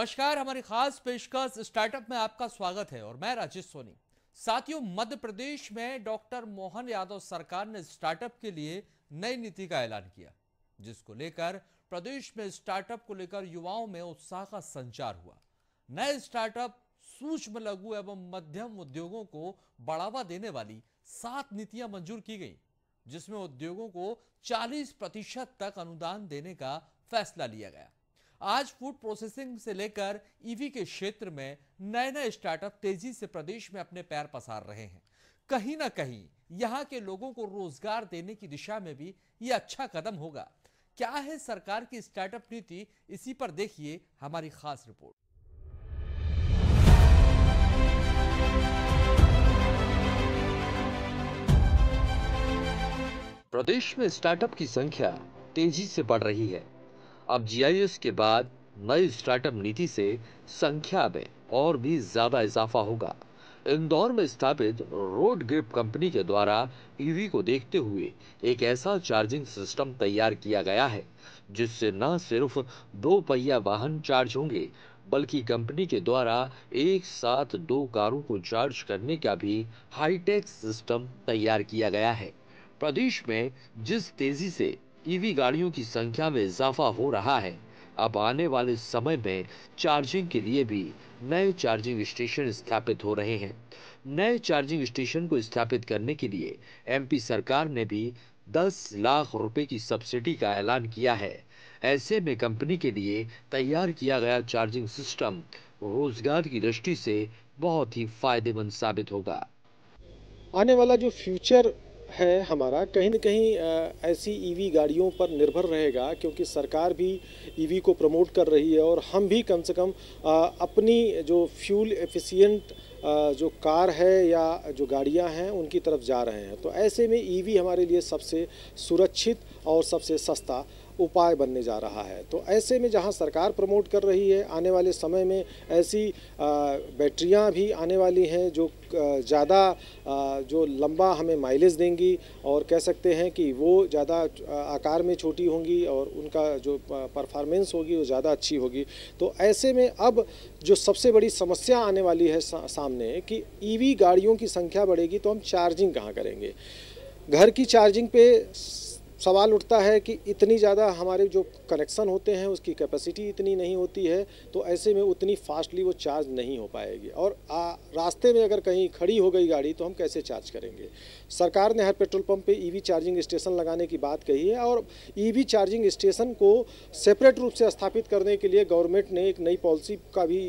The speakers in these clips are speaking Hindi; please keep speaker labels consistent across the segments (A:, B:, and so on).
A: नमस्कार, हमारी खास पेशकश स्टार्टअप में आपका स्वागत है और मैं राजेश सोनी। साथियों, मध्य प्रदेश में डॉक्टर मोहन यादव सरकार ने स्टार्टअप के लिए नई नीति का ऐलान किया, जिसको लेकर प्रदेश में स्टार्टअप को लेकर युवाओं में उत्साह का संचार हुआ। नए स्टार्टअप, सूक्ष्म, लघु एवं मध्यम उद्योगों को बढ़ावा देने वाली 7 नीतियां मंजूर की गई, जिसमें उद्योगों को 40% तक अनुदान देने का फैसला लिया गया। आज फूड प्रोसेसिंग से लेकर ईवी के क्षेत्र में नए नए स्टार्टअप तेजी से प्रदेश में अपने पैर पसार रहे हैं। कहीं ना कहीं यहां के लोगों को रोजगार देने की दिशा में भी यह अच्छा कदम होगा। क्या है सरकार की स्टार्टअप नीति, इसी पर देखिए हमारी खास रिपोर्ट। प्रदेश में स्टार्टअप की संख्या तेजी से बढ़ रही है। अब जीआईएस के बाद नई स्टार्टअप नीति से संख्या में और भी ज्यादा इजाफा होगा। इंदौर में स्थापित रोड ग्रिप कंपनी के द्वारा ईवी को देखते हुए एक ऐसा चार्जिंग सिस्टम तैयार किया गया है, जिससे न सिर्फ 2 पहिया वाहन चार्ज होंगे, बल्कि कंपनी के द्वारा एक साथ 2 कारों को चार्ज करने का भी हाईटेक सिस्टम तैयार किया गया है। प्रदेश में जिस तेजी से ईवी गाड़ियों की संख्या में इजाफा हो रहा है, अब आने वाले समय में चार्जिंग के लिए भी नए चार्जिंग स्टेशन स्थापित हो रहे हैं। नए चार्जिंग स्टेशन को स्थापित करने के लिए एमपी सरकार ने भी 10 लाख रुपए की सब्सिडी का ऐलान किया है। ऐसे में कंपनी के लिए तैयार किया गया चार्जिंग सिस्टम रोजगार की दृष्टि से बहुत ही फायदेमंद साबित होगा।
B: आने वाला जो फ्यूचर है हमारा कहीं न कहीं ऐसी ईवी गाड़ियों पर निर्भर रहेगा, क्योंकि सरकार भी ईवी को प्रमोट कर रही है और हम भी कम से कम अपनी जो फ्यूल एफिशिएंट जो कार है या जो गाड़ियां हैं उनकी तरफ जा रहे हैं। तो ऐसे में ईवी हमारे लिए सबसे सुरक्षित और सबसे सस्ता उपाय बनने जा रहा है। तो ऐसे में जहां सरकार प्रमोट कर रही है, आने वाले समय में ऐसी बैटरियां भी आने वाली हैं जो ज़्यादा जो लंबा हमें माइलेज देंगी और कह सकते हैं कि वो ज़्यादा आकार में छोटी होंगी और उनका जो परफॉर्मेंस होगी वो ज़्यादा अच्छी होगी। तो ऐसे में अब जो सबसे बड़ी समस्या आने वाली है सामने कि ईवी गाड़ियों की संख्या बढ़ेगी तो हम चार्जिंग कहाँ करेंगे। घर की चार्जिंग पे सवाल उठता है कि इतनी ज़्यादा हमारे जो कनेक्शन होते हैं उसकी कैपेसिटी इतनी नहीं होती है, तो ऐसे में उतनी फास्टली वो चार्ज नहीं हो पाएगी और रास्ते में अगर कहीं खड़ी हो गई गाड़ी तो हम कैसे चार्ज करेंगे। सरकार ने हर पेट्रोल पंप पे ईवी चार्जिंग स्टेशन लगाने की बात कही है और ईवी चार्जिंग स्टेशन को सेपरेट रूप से स्थापित करने के लिए गवर्नमेंट ने एक नई पॉलिसी का भी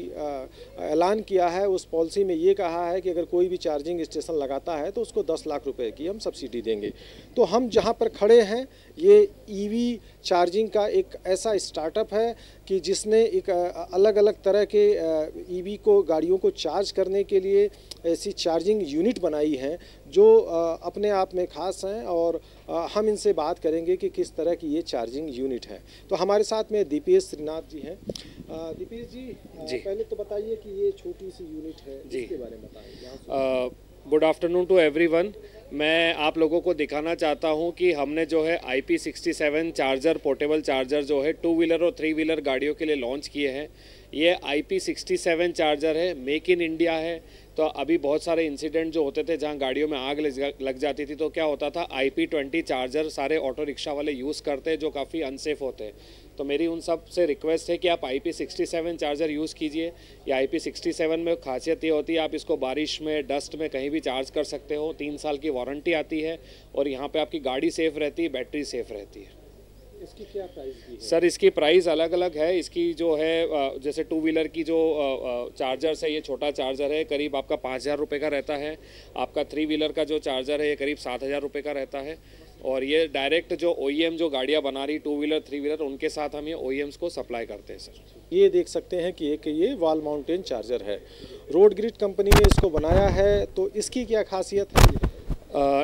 B: ऐलान किया है। उस पॉलिसी में ये कहा है कि अगर कोई भी चार्जिंग स्टेशन लगाता है तो उसको 10 लाख रुपए की हम सब्सिडी देंगे। तो हम जहाँ पर खड़े हैं ये ईवी चार्जिंग का एक ऐसा स्टार्टअप है कि जिसने एक अलग अलग तरह के ईवी को गाड़ियों को चार्ज करने के लिए ऐसी चार्जिंग यूनिट बनाई है जो अपने आप में खास हैं और हम इनसे बात करेंगे कि किस तरह की ये चार्जिंग यूनिट है। तो हमारे साथ में दीपेश श्रीनाथ जी हैं। दीपेश जी, पहले तो बताइए कि ये छोटी सी यूनिट है, इसके बारे में बताइए।
C: Good afternoon to everyone. मैं आप लोगों को दिखाना चाहता हूं कि हमने जो है IP67 चार्जर, पोर्टेबल चार्जर जो है 2 व्हीलर और 3 व्हीलर गाड़ियों के लिए लॉन्च किए हैं। ये IP67 चार्जर है, मेक इन इंडिया है। तो अभी बहुत सारे इंसिडेंट जो होते थे जहां गाड़ियों में आग लग जाती थी, तो क्या होता था IP20 चार्जर सारे ऑटो रिक्शा वाले यूज़ करते हैं जो काफ़ी अनसेफ होते हैं। तो मेरी उन सब से रिक्वेस्ट है कि आप IP67 चार्जर यूज़ कीजिए। या IP67 में खासियत ये होती है आप इसको बारिश में, डस्ट में कहीं भी चार्ज कर सकते हो। 3 साल की वारंटी आती है और यहाँ पे आपकी गाड़ी सेफ़ रहती है, बैटरी सेफ़ रहती है।
B: इसकी क्या प्राइस है?
C: सर इसकी प्राइस अलग अलग है। इसकी जो है जैसे 2 व्हीलर की जो चार्जर्स है, ये छोटा चार्जर है, करीब आपका 5000 रुपये का रहता है। आपका 3 व्हीलर का जो चार्जर है ये करीब 7000 रुपये का रहता है। और ये डायरेक्ट जो OEM जो गाड़ियाँ बना रही 2 व्हीलर 3 व्हीलर, उनके साथ हम ये OEMs को सप्लाई करते हैं। सर
B: ये देख सकते हैं कि एक ये वॉल माउंटेन चार्जर है, रोड ग्रिड कंपनी ने इसको बनाया है। तो इसकी क्या खासियत है?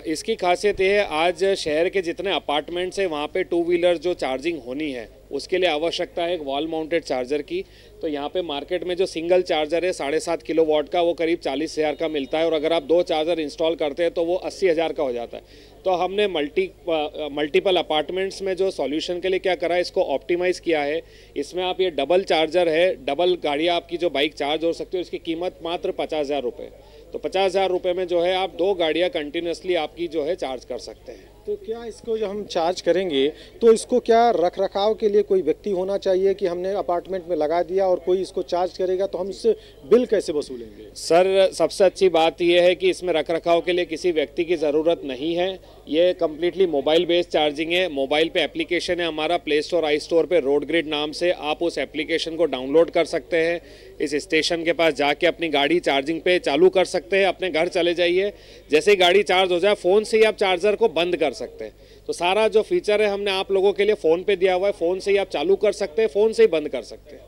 C: इसकी खासियत ये है, आज शहर के जितने अपार्टमेंट्स हैं वहाँ पे 2 व्हीलर जो चार्जिंग होनी है उसके लिए आवश्यकता है एक वॉल माउंटेड चार्जर की। तो यहाँ पे मार्केट में जो सिंगल चार्जर है 7.5 किलोवाट का, वो करीब 40,000 का मिलता है, और अगर आप 2 चार्जर इंस्टॉल करते हैं तो वो 80,000 का हो जाता है। तो हमने मल्टीपल अपार्टमेंट्स में जो सॉल्यूशन के लिए क्या करा है, इसको ऑप्टिमाइज़ किया है। इसमें आप ये डबल चार्जर है, डबल गाड़ियाँ आपकी जो बाइक चार्ज हो सकती है, इसकी कीमत मात्र 50,000 रुपये। तो 50,000 रुपये में जो है आप 2 गाड़ियाँ कंटिन्यूसली आपकी जो है चार्ज कर सकते हैं।
B: तो क्या इसको जो हम चार्ज करेंगे तो इसको क्या रख रखाव के लिए कोई व्यक्ति होना चाहिए कि हमने अपार्टमेंट में लगा दिया और कोई इसको चार्ज करेगा, तो हम इससे बिल कैसे वसूलेंगे?
C: सर, सबसे अच्छी बात यह है कि इसमें रख रखाव के लिए किसी व्यक्ति की ज़रूरत नहीं है। ये कम्प्लीटली मोबाइल बेस्ड चार्जिंग है। मोबाइल पे एप्लीकेशन है हमारा, प्ले स्टोर आई स्टोर पे रोड ग्रिड नाम से, आप उस एप्लीकेशन को डाउनलोड कर सकते हैं। इस स्टेशन के पास जाके अपनी गाड़ी चार्जिंग पे चालू कर सकते हैं, अपने घर चले जाइए, जैसे ही गाड़ी चार्ज हो जाए फ़ोन से ही आप चार्जर को बंद कर सकते हैं। तो सारा जो फीचर है हमने आप लोगों के लिए फ़ोन पे दिया हुआ है, फ़ोन से ही आप चालू कर सकते हैं, फ़ोन से ही बंद कर सकते हैं।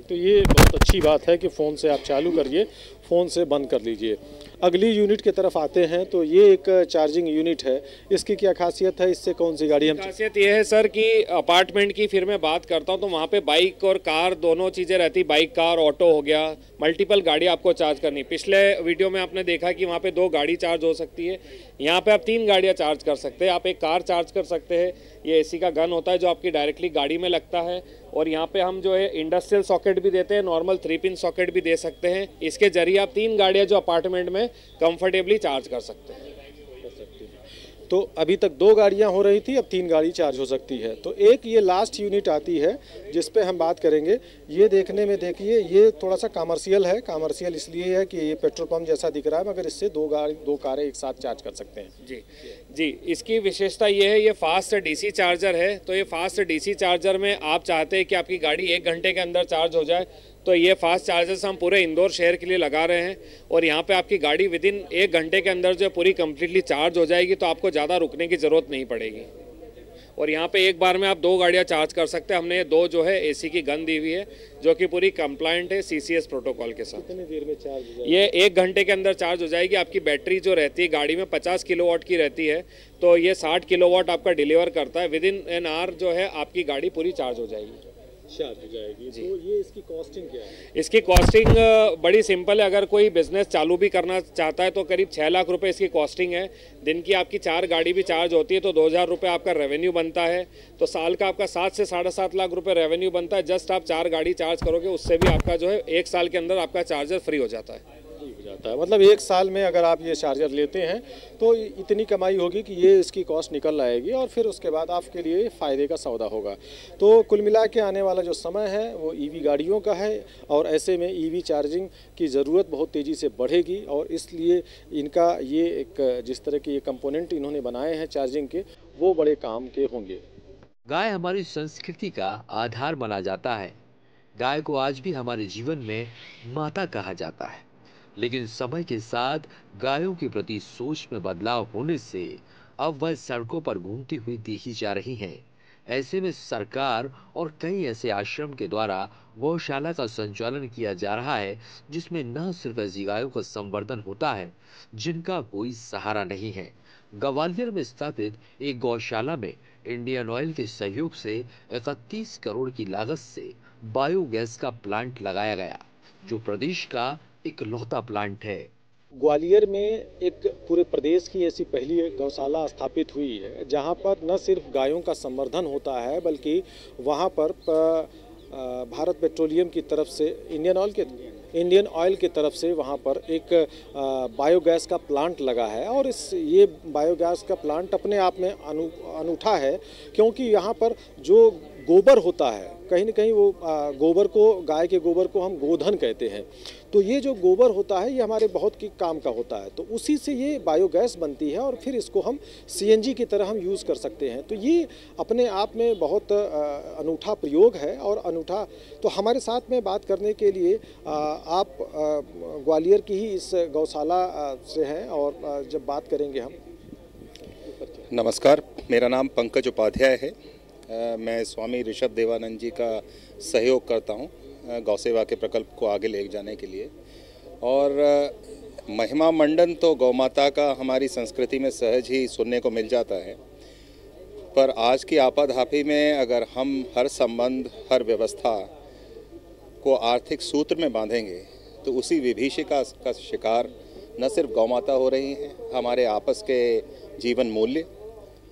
B: तो ये बहुत अच्छी बात है कि फ़ोन से आप चालू करिए, फ़ोन से बंद कर लीजिए। अगली यूनिट की तरफ आते हैं, तो ये एक चार्जिंग यूनिट है, इसकी क्या खासियत है? इससे कौन सी गाड़ी हम?
C: खासियत ये है सर कि अपार्टमेंट की फिर मैं बात करता हूँ तो वहाँ पे बाइक और कार दोनों चीज़ें रहती, बाइक कार ऑटो हो गया, मल्टीपल गाड़ी आपको चार्ज करनी। पिछले वीडियो में आपने देखा कि वहाँ पे 2 गाड़ी चार्ज हो सकती है, यहाँ पे आप 3 गाड़ियाँ चार्ज कर सकते हैं। आप एक कार चार्ज कर सकते हैं, ये एसी का गन होता है जो आपकी डायरेक्टली गाड़ी में लगता है, और यहाँ पे हम जो है इंडस्ट्रियल सॉकेट भी देते हैं, नॉर्मल 3 पिन सॉकेट भी दे सकते हैं। इसके जरिए आप 3 गाड़ियाँ जो अपार्टमेंट में कंफर्टेबली चार्ज कर सकते हैं।
B: तो अभी तक 2 गाड़ियां हो रही थी, अब 3 गाड़ी चार्ज हो सकती है। तो एक ये लास्ट यूनिट आती है जिस पे हम बात करेंगे। ये देखने में देखिए ये थोड़ा सा कमर्शियल है। कमर्शियल इसलिए है कि ये पेट्रोल पंप जैसा दिख रहा है, मगर इससे 2 कारें एक साथ चार्ज कर सकते हैं।
C: जी, इसकी विशेषता ये है, ये फास्ट डीसी चार्जर है। तो ये फास्ट डीसी चार्जर में आप चाहते हैं कि आपकी गाड़ी 1 घंटे के अंदर चार्ज हो जाए, तो ये फास्ट चार्जर्स हम पूरे इंदौर शहर के लिए लगा रहे हैं, और यहाँ पे आपकी गाड़ी विदिन 1 घंटे के अंदर जो पूरी कम्प्लीटली चार्ज हो जाएगी, तो आपको ज़्यादा रुकने की ज़रूरत नहीं पड़ेगी। और यहाँ पे एक बार में आप 2 गाड़ियाँ चार्ज कर सकते हैं। हमने ये 2 जो है एसी की गन दी हुई है, जो कि पूरी कंप्लायंट है CCS प्रोटोकॉल के साथ।
B: कितनी देर में चार्ज हो जाएगा?
C: ये 1 घंटे के अंदर चार्ज हो जाएगी। आपकी बैटरी जो रहती है गाड़ी में 50 किलोवाट की रहती है, तो ये 60 किलोवाट आपका डिलीवर करता है। विदिन एन आवर जो है आपकी गाड़ी पूरी चार्ज हो जाएगी।
B: चार्ज हो जाएगी। तो ये इसकी कॉस्टिंग क्या है?
C: इसकी कॉस्टिंग बड़ी सिंपल है। अगर कोई बिजनेस चालू भी करना चाहता है तो करीब 6 लाख रुपए इसकी कॉस्टिंग है। दिन की आपकी 4 गाड़ी भी चार्ज होती है तो 2,000 रुपये आपका रेवेन्यू बनता है। तो साल का आपका 7 से 7.5 लाख रुपए रेवेन्यू बनता है। जस्ट आप 4 गाड़ी चार्ज करोगे, उससे भी आपका जो है 1 साल के अंदर आपका चार्जर फ्री हो जाता है।
B: मतलब 1 साल में अगर आप ये चार्जर लेते हैं तो इतनी कमाई होगी कि ये इसकी कॉस्ट निकल आएगी, और फिर उसके बाद आपके लिए फ़ायदे का सौदा होगा। तो कुल मिला के आने वाला जो समय है वो ईवी गाड़ियों का है, और ऐसे में ईवी चार्जिंग की ज़रूरत बहुत तेज़ी से बढ़ेगी, और इसलिए इनका ये एक जिस तरह के ये कंपोनेंट इन्होंने बनाए हैं चार्जिंग के, वो बड़े काम के होंगे।
A: गाय हमारी संस्कृति का आधार माना जाता है। गाय को आज भी हमारे जीवन में माता कहा जाता है, लेकिन समय के साथ गायों के प्रति सोच में बदलाव होने से अब वह सड़कों पर घूमती हुई देखी जा रही हैं। ऐसे में सरकार और कई ऐसे आश्रम के द्वारा गौशाला का संचालन किया जा रहा है, जिसमें न सिर्फ ऐसी गायों का संवर्धन होता है जिनका कोई सहारा नहीं है। ग्वालियर में स्थापित एक गौशाला में इंडियन ऑयल के सहयोग से 31 करोड़ की लागत से बायोगैस का प्लांट लगाया गया, जो प्रदेश का इकलौता प्लांट है।
B: ग्वालियर में एक पूरे प्रदेश की ऐसी पहली गौशाला स्थापित हुई है जहां पर न सिर्फ गायों का संवर्धन होता है, बल्कि वहां पर भारत पेट्रोलियम की तरफ से इंडियन ऑयल की तरफ से वहां पर एक बायोगैस का प्लांट लगा है। और ये बायोगैस का प्लांट अपने आप में अनूठा है, क्योंकि यहाँ पर जो गोबर होता है, कहीं न कहीं वो गोबर को, गाय के गोबर को हम गोधन कहते हैं। तो ये जो गोबर होता है ये हमारे बहुत की काम का होता है, तो उसी से ये बायोगैस बनती है, और फिर इसको हम CNG की तरह हम यूज़ कर सकते हैं। तो ये अपने आप में बहुत अनूठा प्रयोग है और अनूठा। तो हमारे साथ में बात करने के लिए आप ग्वालियर की ही इस गौशाला से हैं, और जब बात करेंगे हम।
D: नमस्कार, मेरा नाम पंकज उपाध्याय है। मैं स्वामी ऋषभ देवानंद जी का सहयोग करता हूँ गौ सेवा के प्रकल्प को आगे ले जाने के लिए। और महिमा मंडन तो गौ माता का हमारी संस्कृति में सहज ही सुनने को मिल जाता है। पर आज की आपाधापी में अगर हम हर संबंध, हर व्यवस्था को आर्थिक सूत्र में बांधेंगे तो उसी विभीषिका का शिकार न सिर्फ गौमाता हो रही हैं, हमारे आपस के जीवन मूल्य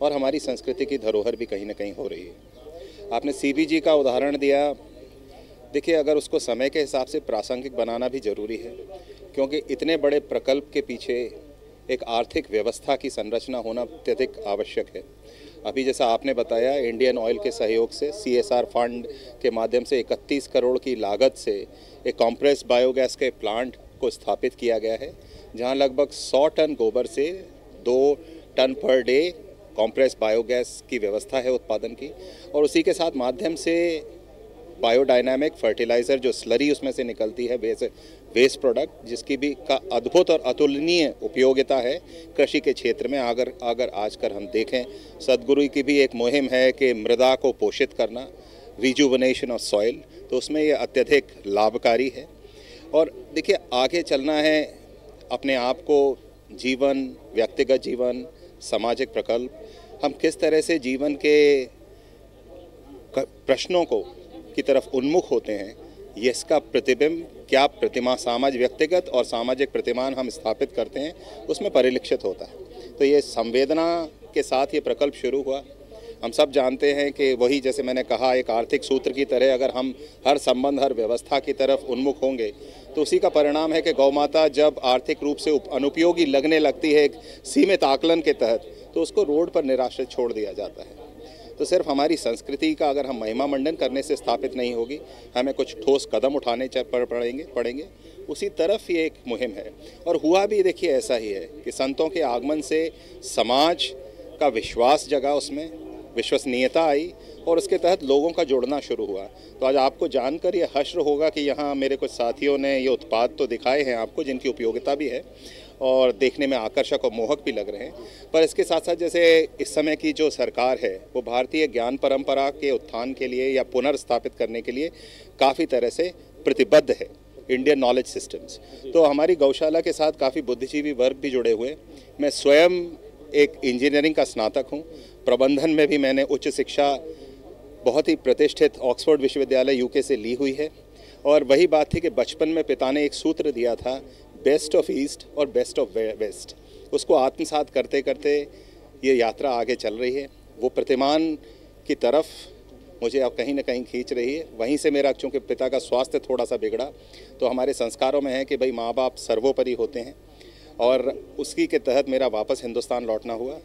D: और हमारी संस्कृति की धरोहर भी कहीं ना कहीं हो रही है। आपने सीबीजी का उदाहरण दिया। देखिए, अगर उसको समय के हिसाब से प्रासंगिक बनाना भी ज़रूरी है, क्योंकि इतने बड़े प्रकल्प के पीछे एक आर्थिक व्यवस्था की संरचना होना अत्यधिक आवश्यक है। अभी जैसा आपने बताया, इंडियन ऑयल के सहयोग से CSR फंड के माध्यम से 31 करोड़ की लागत से एक कॉम्प्रेस बायोगैस के प्लांट को स्थापित किया गया है, जहां लगभग 100 टन गोबर से 2 ton per day compress biogas की व्यवस्था है उत्पादन की। और उसी के साथ माध्यम से बायोडायनामिक फर्टिलाइज़र जो स्लरी उसमें से निकलती है, वेस्ट प्रोडक्ट, जिसकी भी का अद्भुत और अतुलनीय उपयोगिता है कृषि के क्षेत्र में। अगर आजकल हम देखें, सदगुरु की भी एक मुहिम है कि मृदा को पोषित करना, रिजुवनेशन ऑफ सॉइल, तो उसमें ये अत्यधिक लाभकारी है। और देखिए, आगे चलना है, अपने आप को जीवन, व्यक्तिगत जीवन, सामाजिक प्रकल्प, हम किस तरह से जीवन के प्रश्नों को की तरफ उन्मुख होते हैं, ये इसका प्रतिबिंब, क्या प्रतिमा, व्यक्तिगत और सामाजिक प्रतिमान हम स्थापित करते हैं, उसमें परिलक्षित होता है। तो ये संवेदना के साथ ये प्रकल्प शुरू हुआ। हम सब जानते हैं कि वही, जैसे मैंने कहा, एक आर्थिक सूत्र की तरह अगर हम हर संबंध, हर व्यवस्था की तरफ उन्मुख होंगे तो उसी का परिणाम है कि गौमाता जब आर्थिक रूप से अनुपयोगी लगने लगती है एक सीमित आकलन के तहत, तो उसको रोड पर निराश्रित छोड़ दिया जाता है। तो सिर्फ हमारी संस्कृति का अगर हम महिमा मंडन करने से स्थापित नहीं होगी, हमें कुछ ठोस कदम उठाने पड़ेंगे। उसी तरफ ये एक मुहिम है। और हुआ भी देखिए ऐसा ही है कि संतों के आगमन से समाज का विश्वास जगा, उसमें विश्वसनीयता आई और उसके तहत लोगों का जुड़ना शुरू हुआ। तो आज आपको जानकर ये हश्र होगा कि यहाँ मेरे कुछ साथियों ने ये उत्पाद तो दिखाए हैं आपको, जिनकी उपयोगिता भी है और देखने में आकर्षक और मोहक भी लग रहे हैं। पर इसके साथ साथ जैसे इस समय की जो सरकार है, वो भारतीय ज्ञान परंपरा के उत्थान के लिए या पुनर्स्थापित करने के लिए काफ़ी तरह से प्रतिबद्ध है, इंडियन नॉलेज सिस्टम्स। तो हमारी गौशाला के साथ काफ़ी बुद्धिजीवी वर्ग भी जुड़े हुए। मैं स्वयं एक इंजीनियरिंग का स्नातक हूँ, प्रबंधन में भी मैंने उच्च शिक्षा बहुत ही प्रतिष्ठित ऑक्सफोर्ड विश्वविद्यालय यूके से ली हुई है। और वही बात थी कि बचपन में पिता ने एक सूत्र दिया था, बेस्ट ऑफ ईस्ट और बेस्ट ऑफ वेस्ट। उसको आत्मसात करते करते ये यात्रा आगे चल रही है। वो प्रतिमान की तरफ मुझे अब कहीं ना कहीं खींच रही है। वहीं से मेरा, चूँकि पिता का स्वास्थ्य थोड़ा सा बिगड़ा, तो हमारे संस्कारों में है कि भाई माँ बाप सर्वोपरि होते हैं, और उसी के तहत मेरा वापस हिंदुस्तान लौटना हुआ।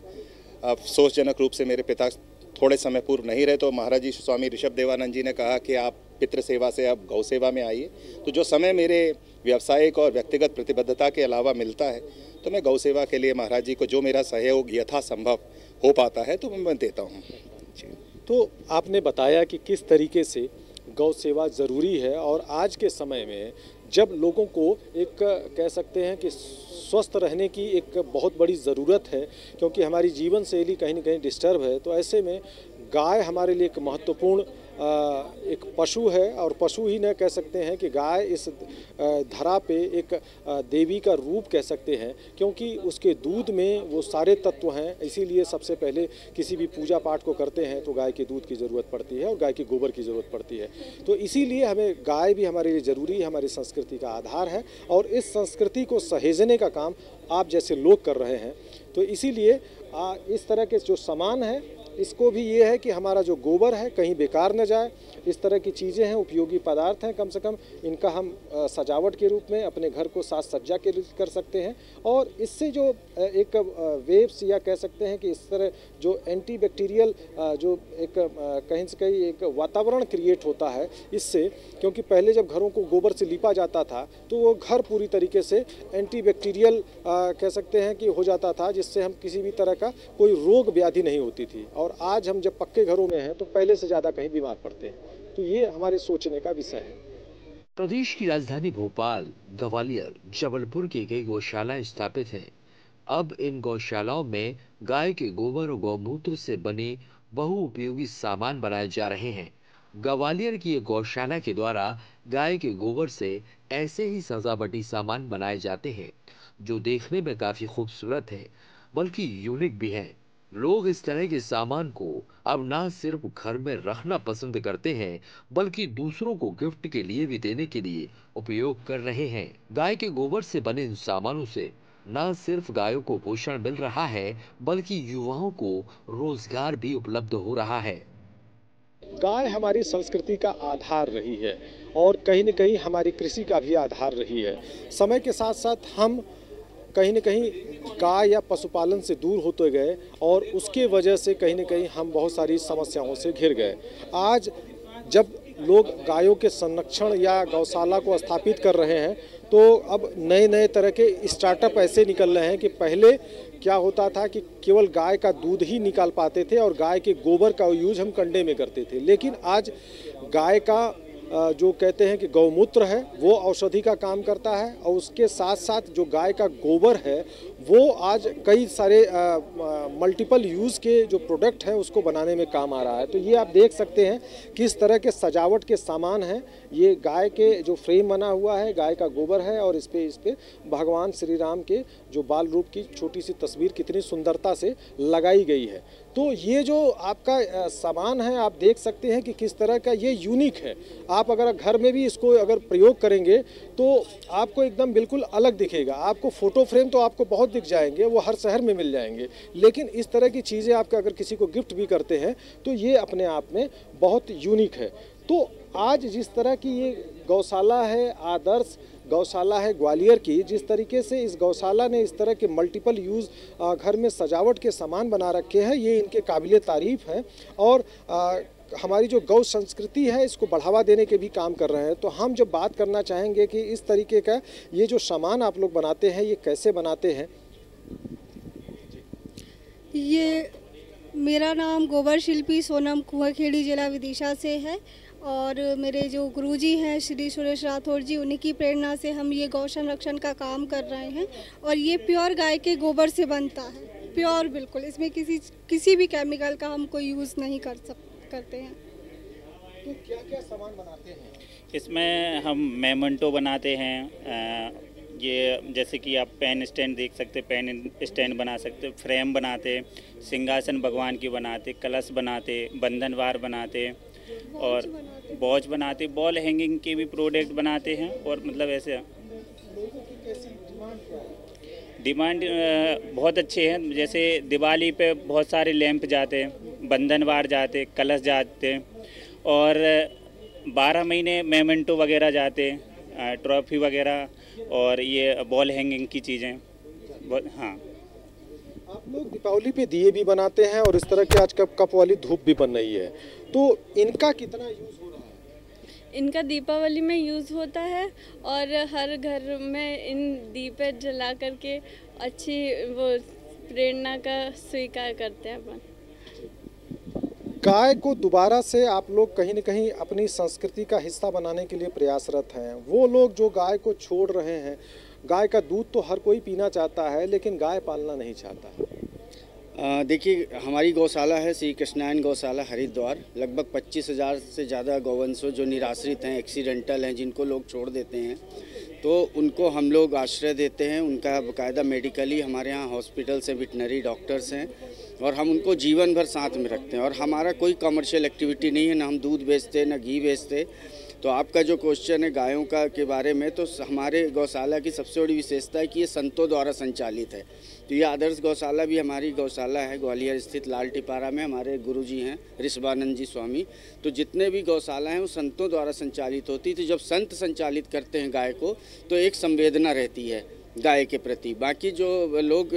D: अफसोसजनक रूप से मेरे पिता थोड़े समय पूर्व नहीं रहे, तो महाराज जी स्वामी ऋषभ देवानंद जी ने कहा कि आप पितृ सेवा से अब गौ सेवा में आइए। तो जो समय मेरे व्यावसायिक और व्यक्तिगत प्रतिबद्धता के अलावा मिलता है, तो मैं गौ सेवा के लिए महाराज जी को जो मेरा सहयोग यथासंभव हो पाता है तो मैं देता हूँ।
B: तो आपने बताया कि किस तरीके से गौ सेवा ज़रूरी है, और आज के समय में जब लोगों को एक कह सकते हैं कि स्वस्थ रहने की एक बहुत बड़ी ज़रूरत है, क्योंकि हमारी जीवन शैली कहीं ना कहीं डिस्टर्ब है, तो ऐसे में गाय हमारे लिए एक महत्वपूर्ण एक पशु है। और पशु ही न कह सकते हैं कि गाय इस धरा पे एक देवी का रूप कह सकते हैं, क्योंकि उसके दूध में वो सारे तत्व हैं। इसीलिए सबसे पहले किसी भी पूजा पाठ को करते हैं तो गाय के दूध की ज़रूरत पड़ती है और गाय के गोबर की ज़रूरत पड़ती है। तो इसीलिए हमें गाय भी हमारे लिए ज़रूरी है, हमारी संस्कृति का आधार है, और इस संस्कृति को सहेजने का काम आप जैसे लोग कर रहे हैं। तो इसीलिए इस तरह के जो सामान है, इसको भी ये है कि हमारा जो गोबर है कहीं बेकार न जाए। इस तरह की चीज़ें हैं, उपयोगी पदार्थ हैं, कम से कम इनका हम सजावट के रूप में अपने घर को साज सज्जा के रूप कर सकते हैं। और इससे जो एक वेव्स या कह सकते हैं कि इस तरह जो एंटी बैक्टीरियल जो एक कहीं से कहीं एक वातावरण क्रिएट होता है इससे, क्योंकि पहले जब घरों को गोबर से लिपा जाता था तो वो घर पूरी तरीके से एंटी बैक्टीरियल कह सकते हैं कि हो जाता था, जिससे हम किसी भी तरह का कोई रोग व्याधि नहीं होती थी। और आज हम जब पक्के घरों में हैं तो पहले से ज़्यादा कहीं बीमार पड़ते हैं। तो ये हमारे सोचने का विषय है।
A: प्रदेश की राजधानी भोपाल, ग्वालियर, जबलपुर की कई गौशालाएं स्थापित हैं। अब इन गौशालाओं में गाय के गोबर और गौमूत्र से बने बहुउपयोगी सामान बनाए जा रहे हैं। ग्वालियर की एक गौशाला के द्वारा गाय के गोबर से ऐसे ही सजावटी सामान बनाए जाते हैं जो देखने में काफी खूबसूरत है, बल्कि यूनिक भी है। लोग इस तरह के सामान को अब ना सिर्फ घर में रखना पसंद करते हैं, बल्कि दूसरों को गिफ्ट के लिए भी देने के लिए उपयोग कर रहे हैं। गाय के गोबर से बने इन सामानों से न सिर्फ गायों को पोषण मिल रहा है, बल्कि युवाओं को रोजगार भी उपलब्ध हो रहा है।
B: गाय हमारी संस्कृति का आधार रही है और कहीं न कहीं हमारी कृषि का भी आधार रही है। समय के साथ साथ हम कहीं न कहीं गाय या पशुपालन से दूर होते गए और उसके वजह से कहीं न कहीं हम बहुत सारी समस्याओं से घिर गए। आज जब लोग गायों के संरक्षण या गौशाला को स्थापित कर रहे हैं, तो अब नए नए तरह के स्टार्टअप ऐसे निकल रहे हैं कि पहले क्या होता था कि केवल गाय का दूध ही निकाल पाते थे और गाय के गोबर का यूज हम कंडे में करते थे, लेकिन आज गाय का जो कहते हैं कि गौमूत्र है वो औषधि का काम करता है और उसके साथ साथ जो गाय का गोबर है वो आज कई सारे मल्टीपल यूज़ के जो प्रोडक्ट हैं उसको बनाने में काम आ रहा है। तो ये आप देख सकते हैं किस तरह के सजावट के सामान हैं। ये गाय के जो फ्रेम बना हुआ है गाय का गोबर है और इस पे भगवान श्री राम के जो बाल रूप की छोटी सी तस्वीर कितनी सुंदरता से लगाई गई है। तो ये जो आपका सामान है आप देख सकते हैं कि किस तरह का ये यूनिक है। आप अगर घर में भी इसको अगर प्रयोग करेंगे तो आपको एकदम बिल्कुल अलग दिखेगा। आपको फ़ोटो फ्रेम तो आपको बहुत दिख जाएंगे, वो हर शहर में मिल जाएंगे, लेकिन इस तरह की चीज़ें आपका अगर किसी को गिफ्ट भी करते हैं तो ये अपने आप में बहुत यूनिक है। तो आज जिस तरह की ये गौशाला है, आदर्श गौशाला है ग्वालियर की, जिस तरीके से इस गौशाला ने इस तरह के मल्टीपल यूज़ घर में सजावट के सामान बना रखे हैं, ये इनके काबिले तारीफ़ हैं और हमारी जो गौ संस्कृति है इसको बढ़ावा देने के भी काम कर रहे हैं। तो हम जब बात करना चाहेंगे कि इस तरीके का ये जो सामान आप लोग बनाते हैं ये कैसे बनाते हैं।
E: ये मेरा नाम गोबर शिल्पी सोनम कुआखेड़ी जिला विदिशा से है और मेरे जो गुरुजी हैं श्री सुरेश राठौर जी, उन्हीं की प्रेरणा से हम ये गौ संरक्षण का काम कर रहे हैं। और ये प्योर गाय के गोबर से बनता है, प्योर बिल्कुल, इसमें किसी भी केमिकल का हम कोई यूज़ नहीं करते हैं।
B: तो क्या क्या सामान बनाते हैं
F: इसमें? हम मेमेंटो बनाते हैं, ये जैसे कि आप पेन स्टैंड देख सकते, पेन स्टैंड बना सकते, फ्रेम बनाते, सिंहासन भगवान की बनाते, कलश बनाते, बंधनवार बनाते और बॉच बनाते, बॉल हैंगिंग के भी प्रोडक्ट बनाते हैं। और मतलब ऐसे
B: लोगों की कैसी डिमांड क्या है?
F: डिमांड बहुत अच्छे हैं। जैसे दिवाली पे बहुत सारे लैंप जाते, बंधनवार जाते, कलश जाते और 12 महीने मेमेंटो वगैरह जाते, ट्रॉफी वगैरह और ये बॉल हैंगिंग की चीज़ें। हाँ,
B: आप लोग दीपावली पे दिए भी बनाते हैं और इस तरह की आज कप वाली धूप भी बन रही है, तो इनका कितना यूज़ हो रहा है?
G: इनका दीपावली में यूज़ होता है और हर घर में इन दीपे जला करके अच्छी वो प्रेरणा का स्वीकार करते हैं अपन।
B: गाय को दोबारा से आप लोग कहीं न कहीं अपनी संस्कृति का हिस्सा बनाने के लिए प्रयासरत हैं। वो लोग जो गाय को छोड़ रहे हैं, गाय का दूध तो हर कोई पीना चाहता है लेकिन गाय पालना नहीं चाहता।
H: देखिए, हमारी गौशाला है श्री कृष्णायन गौशाला हरिद्वार। लगभग 25,000 से ज़्यादा गौवंशों जो निराश्रित हैं, एक्सीडेंटल हैं, जिनको लोग छोड़ देते हैं, तो उनको हम लोग आश्रय देते हैं। उनका बाकायदा मेडिकली हमारे यहाँ हॉस्पिटल से वेटनरी डॉक्टर्स हैं और हम उनको जीवन भर साथ में रखते हैं। और हमारा कोई कमर्शियल एक्टिविटी नहीं है, ना हम दूध बेचते ना घी बेचते। तो आपका जो क्वेश्चन है गायों का के बारे में, तो हमारे गौशाला की सबसे बड़ी विशेषता है कि ये संतों द्वारा संचालित है। तो ये आदर्श गौशाला भी हमारी गौशाला है ग्वालियर स्थित लाल टिपारा में। हमारे गुरुजी हैं ऋषभानंद जी स्वामी। तो जितने भी गौशाला हैं वो संतों द्वारा संचालित होती। तो जब संत संचालित करते हैं गाय को तो एक संवेदना रहती है गाय के प्रति। बाकी जो लोग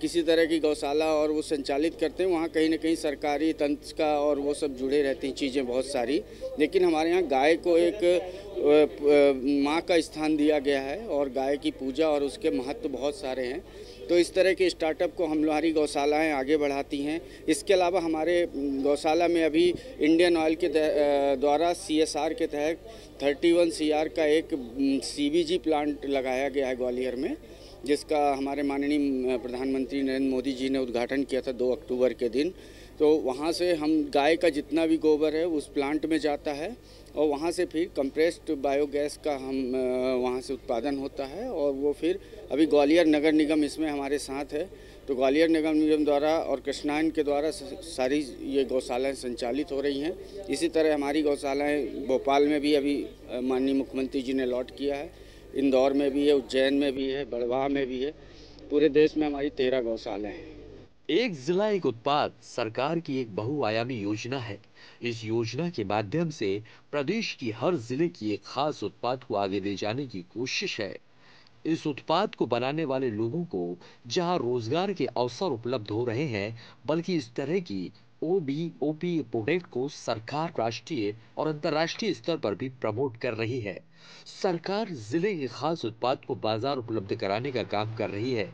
H: किसी तरह की गौशाला और वो संचालित करते हैं वहाँ कहीं ना कहीं सरकारी तंत्र का और वो सब जुड़े रहती हैं चीज़ें बहुत सारी। लेकिन हमारे यहाँ गाय को एक माँ का स्थान दिया गया है और गाय की पूजा और उसके महत्व बहुत सारे हैं। तो इस तरह के स्टार्टअप को हमारी गौशालाएँ आगे बढ़ाती हैं। इसके अलावा हमारे गौशाला में अभी इंडियन ऑयल के द्वारा CSR के तहत 31 CR का एक CBG प्लांट लगाया गया है ग्वालियर में, जिसका हमारे माननीय प्रधानमंत्री नरेंद्र मोदी जी ने उद्घाटन किया था 2 अक्टूबर के दिन। तो वहाँ से हम गाय का जितना भी गोबर है उस प्लांट में जाता है और वहाँ से फिर कंप्रेस्ड बायोगैस का हम वहाँ से उत्पादन होता है और वो फिर अभी ग्वालियर नगर निगम इसमें हमारे साथ है। तो ग्वालियर नगर निगम द्वारा और कृष्णायन के द्वारा सारी ये गौशालाएं संचालित हो रही हैं। इसी तरह हमारी गौशालाएं भोपाल में भी अभी माननीय मुख्यमंत्री जी ने लॉट किया है, इंदौर में भी है, उज्जैन में भी है, बड़वाह में भी है। पूरे देश में हमारी 13 गौशालाएं हैं।
A: एक जिला एक उत्पाद सरकार की एक बहुआयामी योजना है। इस योजना के माध्यम से प्रदेश की हर जिले की एक खास उत्पाद को आगे ले जाने की कोशिश है। इस उत्पाद को बनाने वाले लोगों को जहां रोजगार के अवसर उपलब्ध हो रहे हैं, बल्कि इस तरह की ओबीओपी प्रोडक्ट को सरकार राष्ट्रीय और अंतर्राष्ट्रीय स्तर पर भी प्रमोट कर रही है। सरकार जिले के खास उत्पाद को बाजार उपलब्ध कराने का काम कर रही है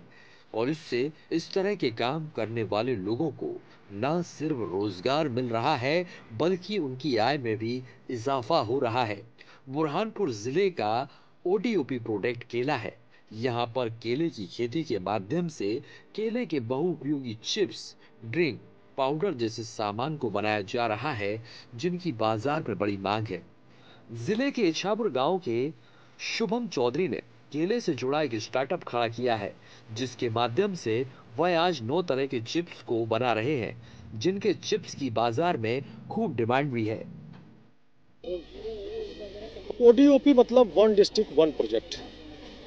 A: और इससे इस तरह के काम करने वाले लोगों को न सिर्फ रोजगार मिल रहा है, बल्कि उनकी आय में भी इजाफा हो रहा है। बुरहानपुर जिले का ओडीओपी प्रोडक्ट केला है। यहाँ पर केले की खेती के माध्यम से केले के बहुउपयोगी चिप्स, ड्रिंक, पाउडर जैसे सामान को बनाया जा रहा है, जिनकी बाजार में बड़ी मांग है। जिले के इछापुर गांव के शुभम चौधरी ने केले से जुड़ा एक स्टार्टअप खड़ा किया है, जिसके माध्यम से वह आज 9 तरह के चिप्स को बना रहे हैं, जिनके चिप्स की बाजार में खूब डिमांड भी है।
B: ओडीओपी मतलब one district one project.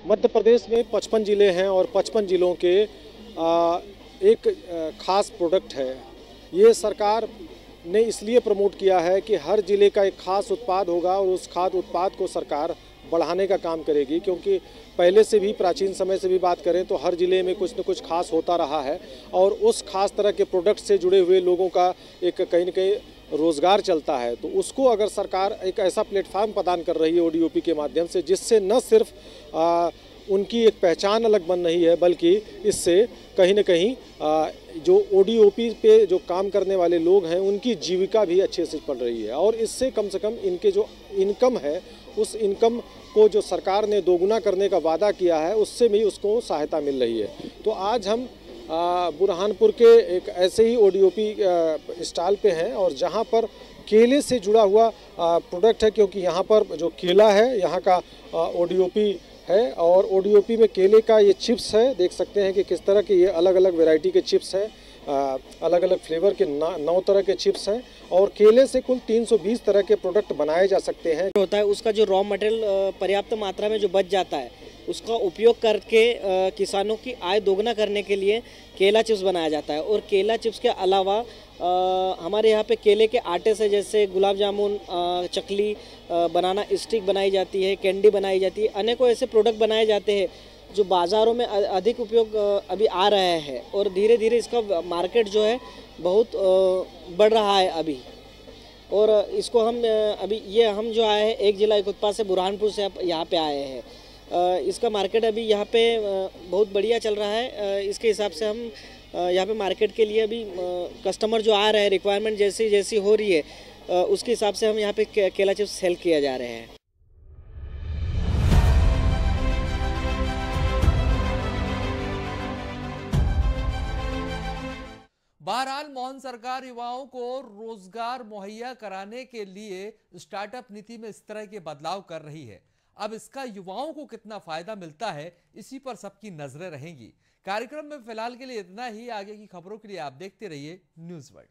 B: Madhya Pradesh में 55 जिले हैं और 55 जिलों के एक खास प्रोडक्ट है। ये सरकार ने इसलिए प्रमोट किया है कि हर जिले का एक खास उत्पाद होगा और उस खास उत्पाद को सरकार बढ़ाने का काम करेगी, क्योंकि पहले से भी प्राचीन समय से भी बात करें तो हर ज़िले में कुछ न कुछ खास होता रहा है और उस खास तरह के प्रोडक्ट से जुड़े हुए लोगों का एक कहीं न कहीं रोज़गार चलता है। तो उसको अगर सरकार एक ऐसा प्लेटफार्म प्रदान कर रही है ओडीओपी के माध्यम से, जिससे न सिर्फ उनकी एक पहचान अलग बन रही है, बल्कि इससे कहीं न कहीं जो ओडीओपी पे जो काम करने वाले लोग हैं उनकी जीविका भी अच्छे से बढ़ रही है और इससे कम से कम इनके जो इनकम है उस इनकम को जो सरकार ने दोगुना करने का वादा किया है उससे भी उसको सहायता मिल रही है। तो आज हम बुरहानपुर के एक ऐसे ही ओडीओपी स्टॉल पे हैं और जहां पर केले से जुड़ा हुआ प्रोडक्ट है, क्योंकि यहां पर जो केला है यहाँ का ओडीओपी है और ओडीओपी में केले का ये चिप्स है। देख सकते हैं कि किस तरह के ये अलग अलग वैरायटी के चिप्स हैं, अलग अलग फ्लेवर के 9 तरह के चिप्स हैं और केले से कुल 320 तरह के प्रोडक्ट बनाए जा सकते हैं।
I: होता है उसका जो रॉ मटेरियल पर्याप्त मात्रा में जो बच जाता है उसका उपयोग करके किसानों की आय दोगुना करने के लिए केला चिप्स बनाया जाता है। और केला चिप्स के अलावा हमारे यहाँ पे केले के आटे से जैसे गुलाब जामुन, चकली, बनाना स्टिक बनाई जाती है, कैंडी बनाई जाती है, अनेकों ऐसे प्रोडक्ट बनाए जाते हैं जो बाज़ारों में अधिक उपयोग अभी आ रहा है और धीरे धीरे इसका मार्केट जो है बहुत बढ़ रहा है अभी। और इसको हम अभी ये हम जो आए हैं एक जिला एक उत्पाद से बुरहानपुर से यहाँ पे आए हैं। इसका मार्केट अभी यहाँ पे बहुत बढ़िया चल रहा है। इसके हिसाब से हम यहाँ पे मार्केट के लिए अभी कस्टमर जो आ रहे हैं, रिक्वायरमेंट जैसी जैसी हो रही है उसके हिसाब से हम यहाँ पे केला चिप्स सेल किया जा रहे हैं।
J: बहरहाल मोहन सरकार युवाओं को रोजगार मुहैया कराने के लिए स्टार्टअप नीति में इस तरह के बदलाव कर रही है। अब इसका युवाओं को कितना फायदा मिलता है, इसी पर सबकी नजरें रहेंगी। कार्यक्रम में फिलहाल के लिए इतना ही। आगे की खबरों के लिए आप देखते रहिए न्यूज़ वर्ल्ड।